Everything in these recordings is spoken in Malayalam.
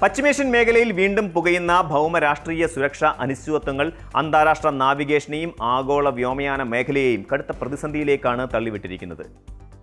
പശ്ചിമേഷ്യൻ മേഖലയിൽ വീണ്ടും പുകയുന്ന ഭൗമരാഷ്ട്രീയ സുരക്ഷാ അനിശ്ചിതത്വങ്ങൾ അന്താരാഷ്ട്ര നാവിഗേഷനെയും ആഗോള വ്യോമയാന മേഖലയെയും കടുത്ത പ്രതിസന്ധിയിലേക്കാണ് തള്ളിവിട്ടിരിക്കുന്നത്.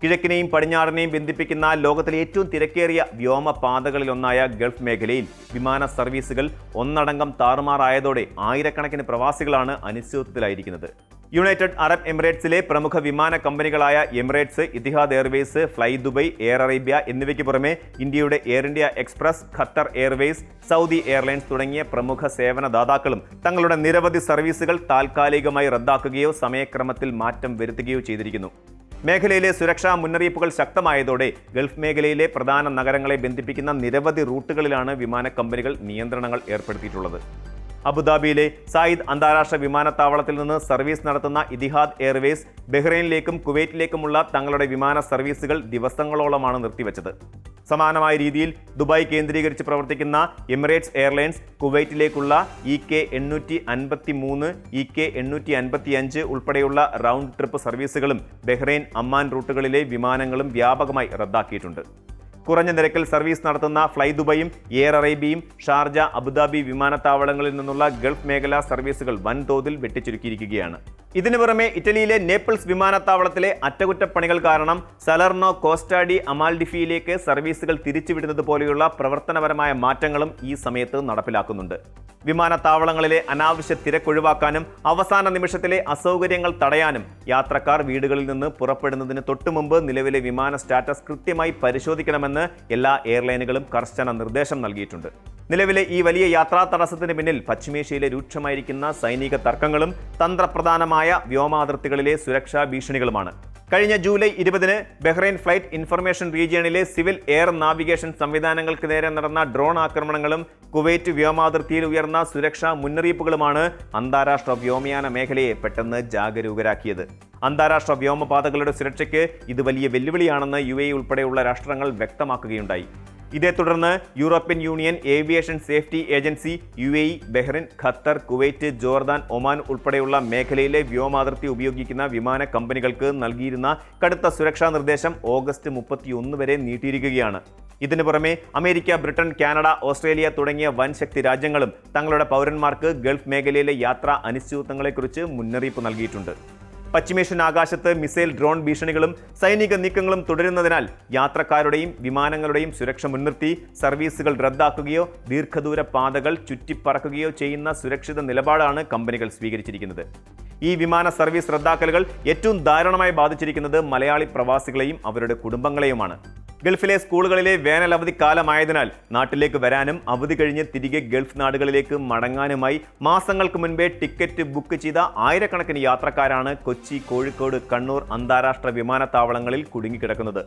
കിഴക്കിനെയും പടിഞ്ഞാറിനെയും ബന്ധിപ്പിക്കുന്ന ലോകത്തിലെ ഏറ്റവും തിരക്കേറിയ വ്യോമപാതകളിലൊന്നായ ഗൾഫ് മേഖലയിൽ വിമാന സർവീസുകൾ ഒന്നടങ്കം താറുമാറായതോടെ ആയിരക്കണക്കിന് പ്രവാസികളാണ് അനിശ്ചിതത്വത്തിലായിരിക്കുന്നത്. യുണൈറ്റഡ് അറബ് എമിറേറ്റ്സിലെ പ്രമുഖ വിമാന കമ്പനികളായ Emirates, Etihad Airways, fly Dubai, Air Arabia എന്നിവയ്ക്ക് പുറമെ ഇന്ത്യയുടെ Air India Express, Qatar Airways, Saudi Airlines തുടങ്ങിയ പ്രമുഖ സേവനദാതാക്കളും തങ്ങളുടെ നിരവധി സർവീസുകൾ താൽക്കാലികമായി റദ്ദാക്കുകയോ സമയക്രമത്തിൽ മാറ്റം വരുത്തുകയോ ചെയ്തിരിക്കുന്നു. മേഖലയിലെ സുരക്ഷാ മുന്നറിയിപ്പുകൾ ശക്തമായതോടെ ഗൾഫ് മേഖലയിലെ പ്രധാന നഗരങ്ങളെ ബന്ധിപ്പിക്കുന്ന നിരവധി റൂട്ടുകളിലാണ് വിമാന കമ്പനികൾ നിയന്ത്രണങ്ങൾ ഏർപ്പെടുത്തിയിട്ടുള്ളത്. അബുദാബിയിലെ സായിദ് അന്താരാഷ്ട്ര വിമാനത്താവളത്തിൽ നിന്ന് സർവീസ് നടത്തുന്ന ഇത്തിഹാദ് എയർവേസ് ബഹ്റൈനിലേക്കും കുവൈറ്റിലേക്കുമുള്ള തങ്ങളുടെ വിമാന സർവീസുകൾ ദിവസങ്ങളോളമാണ് നിർത്തിവെച്ചത്. സമാനമായ രീതിയിൽ ദുബായ് കേന്ദ്രീകരിച്ച് പ്രവർത്തിക്കുന്ന എമിറേറ്റ്സ് എയർലൈൻസ് കുവൈറ്റിലേക്കുള്ള EK853, EK855 ഉൾപ്പെടെയുള്ള റൗണ്ട് ട്രിപ്പ് സർവീസുകളും ബഹ്റൈൻ, അമ്മാൻ റൂട്ടുകളിലെ വിമാനങ്ങളും വ്യാപകമായി റദ്ദാക്കിയിട്ടുണ്ട്. കുറഞ്ഞ നിരക്കിൽ സർവീസ് നടത്തുന്ന ഫ്ലൈ ദുബൈയും എയർ അറേബ്യയും ഷാർജ, അബുദാബി വിമാനത്താവളങ്ങളിൽ നിന്നുള്ള ഗൾഫ് മേഖലാ സർവീസുകൾ വൻതോതിൽ വെട്ടിച്ചുരുക്കിയിരിക്കുകയാണ്. ഇതിനു പുറമെ ഇറ്റലിയിലെ നേപ്പിൾസ് വിമാനത്താവളത്തിലെ അറ്റകുറ്റപ്പണികൾ കാരണം സലർണോ, കോസ്റ്റാഡി, അമാൽഡിഫിയിലേക്ക് സർവീസുകൾ തിരിച്ചുവിടുന്നത് പോലെയുള്ള പ്രവർത്തനപരമായ മാറ്റങ്ങളും ഈ സമയത്ത് നടപ്പിലാക്കുന്നുണ്ട്. വിമാനത്താവളങ്ങളിലെ അനാവശ്യ തിരക്കൊഴിവാക്കാനും അവസാന നിമിഷത്തിലെ അസൗകര്യങ്ങൾ തടയാനും യാത്രക്കാർ വീടുകളിൽ നിന്ന് പുറപ്പെടുന്നതിന് തൊട്ടുമുമ്പ് നിലവിലെ വിമാന സ്റ്റാറ്റസ് കൃത്യമായി പരിശോധിക്കണമെന്ന് എല്ലാ എയർലൈനുകളും കർശന നിർദ്ദേശം നൽകിയിട്ടുണ്ട്. നിലവിലെ ഈ വലിയ യാത്രാ തടസ്സത്തിന് പിന്നിൽ പശ്ചിമേഷ്യയിലെ രൂക്ഷമായിരിക്കുന്ന സൈനിക തർക്കങ്ങളും തന്ത്രപ്രധാനമായ വ്യോമാതിർത്തികളിലെ സുരക്ഷാ ഭീഷണികളുമാണ്. കഴിഞ്ഞ ജൂലൈ 20 ബഹ്റൈൻ ഫ്ലൈറ്റ് ഇൻഫർമേഷൻ റീജിയണിലെ സിവിൽ എയർ നാവിഗേഷൻ സംവിധാനങ്ങൾക്ക് നേരെ നടന്ന ഡ്രോൺ ആക്രമണങ്ങളും കുവൈറ്റ് വ്യോമാതിർത്തിയിൽ ഉയർന്ന സുരക്ഷാ മുന്നറിയിപ്പുകളുമാണ് അന്താരാഷ്ട്ര വ്യോമയാന മേഖലയെ പെട്ടെന്ന് ജാഗരൂകരാക്കിയത്. അന്താരാഷ്ട്ര വ്യോമപാതകളുടെ സുരക്ഷയ്ക്ക് ഇത് വലിയ വെല്ലുവിളിയാണെന്ന് UAE ഉൾപ്പെടെയുള്ള രാഷ്ട്രങ്ങൾ വ്യക്തമാക്കുകയുണ്ടായി. ഇതേ തുടർന്ന് European union aviation safety agency UAE, Bahrain, Qatar, Kuwait, Jordan, Oman ഉൾപ്പെടെയുള്ള മേഖലയിലെ വ്യോമാതിർത്തി ഉപയോഗിക്കുന്ന വിമാന കമ്പനികൾക്ക് നൽകിയിരുന്ന കടുത്ത സുരക്ഷാ നിർദ്ദേശം ഓഗസ്റ്റ് 31 വരെ നീട്ടിയിരിക്കുകയാണ്. ഇതിനു പുറമെ അമേരിക്ക, ബ്രിട്ടൻ, കാനഡ, ഓസ്ട്രേലിയ തുടങ്ങിയ വൻശക്തി രാജ്യങ്ങളും തങ്ങളുടെ പൗരന്മാർക്ക് ഗൾഫ് മേഖലയിലെ യാത്രാ അനിശ്ചിതത്വങ്ങളെക്കുറിച്ച് മുന്നറിയിപ്പ് നൽകിയിട്ടുണ്ട്. പശ്ചിമേഷ്യൻ ആകാശത്ത് മിസൈൽ, ഡ്രോൺ ഭീഷണികളും സൈനിക നീക്കങ്ങളും തുടരുന്നതിനാൽ യാത്രക്കാരുടെയും വിമാനങ്ങളുടെയും സുരക്ഷ മുൻനിർത്തി സർവീസുകൾ റദ്ദാക്കുകയോ ദീർഘദൂര പാതകൾ ചുറ്റിപ്പറക്കുകയോ ചെയ്യുന്ന സുരക്ഷിത നിലപാടാണ് കമ്പനികൾ സ്വീകരിച്ചിരിക്കുന്നത്. ഈ വിമാന സർവീസ് റദ്ദാക്കലുകൾ ഏറ്റവും ദാരുണമായി ബാധിച്ചിരിക്കുന്നത് മലയാളി പ്രവാസികളെയും അവരുടെ കുടുംബങ്ങളെയുമാണ്. ഗൾഫിലെ സ്കൂളുകളിലെ വേനൽ അവധി കാലമായതിനാൽ നാട്ടിലേക്ക് വരാനും അവധി കഴിഞ്ഞ് തിരികെ ഗൾഫ് നാടുകളിലേക്ക് മടങ്ങാനുമായി മാസങ്ങൾക്ക് മുൻപേ ടിക്കറ്റ് ബുക്ക് ചെയ്ത ആയിരക്കണക്കിന് യാത്രക്കാരാണ് കൊച്ചി, കോഴിക്കോട്, കണ്ണൂർ അന്താരാഷ്ട്ര വിമാനത്താവളങ്ങളിൽ കുടുങ്ങിക്കിടക്കുന്നത്.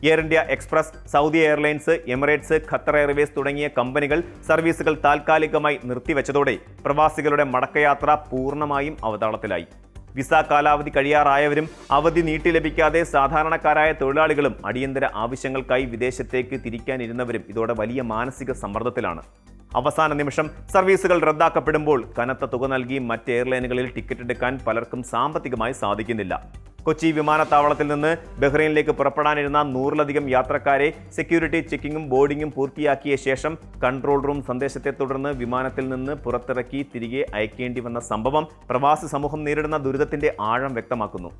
Air India Express, Saudi Airlines, Emirates, Qatar Airways തുടങ്ങിയ കമ്പനികൾ സർവീസുകൾ താൽക്കാലികമായി നിർത്തിവെച്ചതോടെ പ്രവാസികളുടെ മടക്കയാത്ര പൂർണ്ണമായും അവതാളത്തിലായി. വിസ കാലാവധി കഴിയാറായവരും അവധി നീട്ടി ലഭിക്കാതെ സാധാരണക്കാരായ തൊഴിലാളികളും അടിയന്തര ആവശ്യങ്ങൾക്കായി വിദേശത്തേക്ക് തിരിക്കാനിരുന്നവരും ഇതോടെ വലിയ മാനസിക സമ്മർദ്ദത്തിലാണ്. അവസാന നിമിഷം സർവീസുകൾ റദ്ദാക്കപ്പെടുമ്പോൾ കനത്ത തുക നൽകി മറ്റ് എയർലൈനുകളിൽ ടിക്കറ്റ് എടുക്കാൻ പലർക്കും സാമ്പത്തികമായി സാധിക്കുന്നില്ല. കൊച്ചി വിമാനത്താവളത്തിൽ നിന്ന് ബഹ്റൈനിലേക്ക് പുറപ്പെടാനിരുന്ന 100-ലധികം യാത്രക്കാരെ സെക്യൂരിറ്റി ചെക്കിങ്ങും ബോർഡിങ്ങും പൂർത്തിയാക്കിയ ശേഷം കൺട്രോൾ റൂം സന്ദേശത്തെ തുടർന്ന് വിമാനത്തിൽ നിന്ന് പുറത്തിറക്കി തിരികെ അയക്കേണ്ടി വന്ന സംഭവം പ്രവാസി സമൂഹം നേരിടുന്ന ദുരിതത്തിന്റെ ആഴം വ്യക്തമാക്കുന്നു.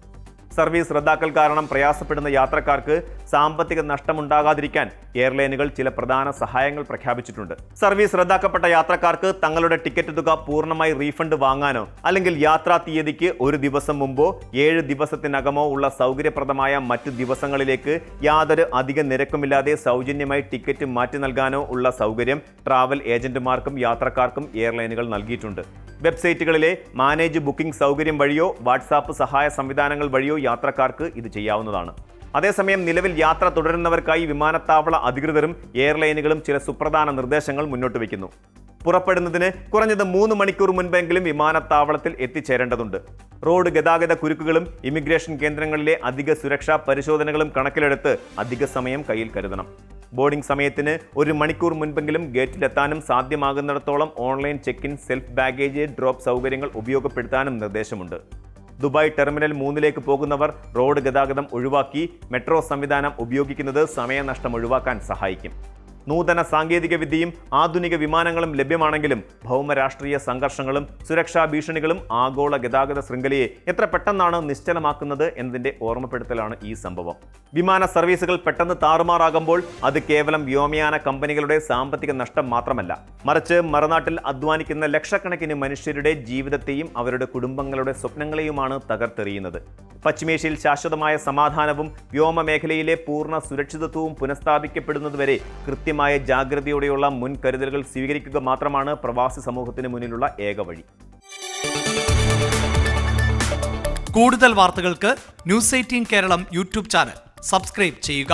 സർവീസ് റദ്ദാക്കൽ കാരണം പ്രയാസപ്പെടുന്ന യാത്രക്കാർക്ക് സാമ്പത്തിക നഷ്ടമുണ്ടാകാതിരിക്കാൻ എയർലൈനുകൾ ചില പ്രധാന സഹായങ്ങൾ പ്രഖ്യാപിച്ചിട്ടുണ്ട്. സർവീസ് റദ്ദാക്കപ്പെട്ട യാത്രക്കാർക്ക് തങ്ങളുടെ ടിക്കറ്റ് തുക പൂർണ്ണമായി റീഫണ്ട് വാങ്ങാനോ അല്ലെങ്കിൽ യാത്രാ തീയതിക്ക് 1 ദിവസം മുമ്പോ 7 ദിവസത്തിനകമോ ഉള്ള സൗകര്യപ്രദമായ മറ്റു ദിവസങ്ങളിലേക്ക് യാതൊരു അധിക നിരക്കുമില്ലാതെ സൗജന്യമായി ടിക്കറ്റ് മാറ്റി നൽകാനോ ഉള്ള സൗകര്യം ട്രാവൽ ഏജന്റുമാർക്കും യാത്രക്കാർക്കും എയർലൈനുകൾ നൽകിയിട്ടുണ്ട്. വെബ്സൈറ്റുകളിലെ മാനേജ് ബുക്കിംഗ് സൗകര്യം വഴിയോ വാട്സാപ്പ് സഹായ സംവിധാനങ്ങൾ വഴിയോ യാത്രക്കാർക്ക് ഇത് ചെയ്യാവുന്നതാണ്. അതേസമയം നിലവിൽ യാത്ര തുടരുന്നവർക്കായി വിമാനത്താവള അധികൃതരും എയർലൈനുകളും ചില സുപ്രധാന നിർദ്ദേശങ്ങൾ മുന്നോട്ട് വയ്ക്കുന്നു. പുറപ്പെടുന്നതിന് കുറഞ്ഞത് 3 മണിക്കൂർ മുൻപെങ്കിലും വിമാനത്താവളത്തിൽ എത്തിച്ചേരേണ്ടതുണ്ട്. റോഡ് ഗതാഗത കുരുക്കുകളും ഇമിഗ്രേഷൻ കേന്ദ്രങ്ങളിലെ അധിക സുരക്ഷാ പരിശോധനകളും കണക്കിലെടുത്ത് അധിക സമയം കയ്യിൽ കരുതണം. ബോർഡിംഗ് സമയത്തിന് 1 മണിക്കൂർ മുൻപെങ്കിലും ഗേറ്റിലെത്താനും സാധ്യമാകുന്നിടത്തോളം online check in, self baggage drop സൗകര്യങ്ങൾ ഉപയോഗപ്പെടുത്താനും നിർദ്ദേശമുണ്ട്. ദുബായ് ടെർമിനൽ 3 പോകുന്നവർ റോഡ് ഗതാഗതം ഒഴിവാക്കി മെട്രോ സംവിധാനം ഉപയോഗിക്കുന്നത് സമയനഷ്ടം ഒഴിവാക്കാൻ സഹായിക്കും. നൂതന സാങ്കേതിക വിദ്യയും ആധുനിക വിമാനങ്ങളും ലഭ്യമാണെങ്കിലും ഭൗമരാഷ്ട്രീയ സംഘർഷങ്ങളും സുരക്ഷാ ഭീഷണികളും ആഗോള ഗതാഗത ശൃംഖലയെ എത്ര പെട്ടെന്നാണ് നിശ്ചലമാക്കുന്നത് എന്നതിന്റെ ഓർമ്മപ്പെടുത്തലാണ് ഈ സംഭവം. വിമാന സർവീസുകൾ പെട്ടെന്ന് താറുമാറാകുമ്പോൾ അത് കേവലം വ്യോമയാന കമ്പനികളുടെ സാമ്പത്തിക നഷ്ടം മാത്രമല്ല, മറിച്ച് മറുനാട്ടിൽ അധ്വാനിക്കുന്ന ലക്ഷക്കണക്കിന് മനുഷ്യരുടെ ജീവിതത്തെയും അവരുടെ കുടുംബങ്ങളുടെ സ്വപ്നങ്ങളെയുമാണ് തകർത്തെറിയുന്നത്. പശ്ചിമേഷ്യയിൽ ശാശ്വതമായ സമാധാനവും വ്യോമമേഖലയിലെ പൂർണ്ണ സുരക്ഷിതത്വവും പുനഃസ്ഥാപിക്കപ്പെടുന്നതുവരെ കൃത്യമായ ജാഗ്രതയോടെയുള്ള മുൻകരുതലുകൾ സ്വീകരിക്കുക മാത്രമാണ് പ്രവാസി സമൂഹത്തിന് മുന്നിലുള്ള ഏക വഴി. കൂടുതൽ വാർത്തകൾക്ക് news 18 Keralam YouTube channel subscribe ചെയ്യുക.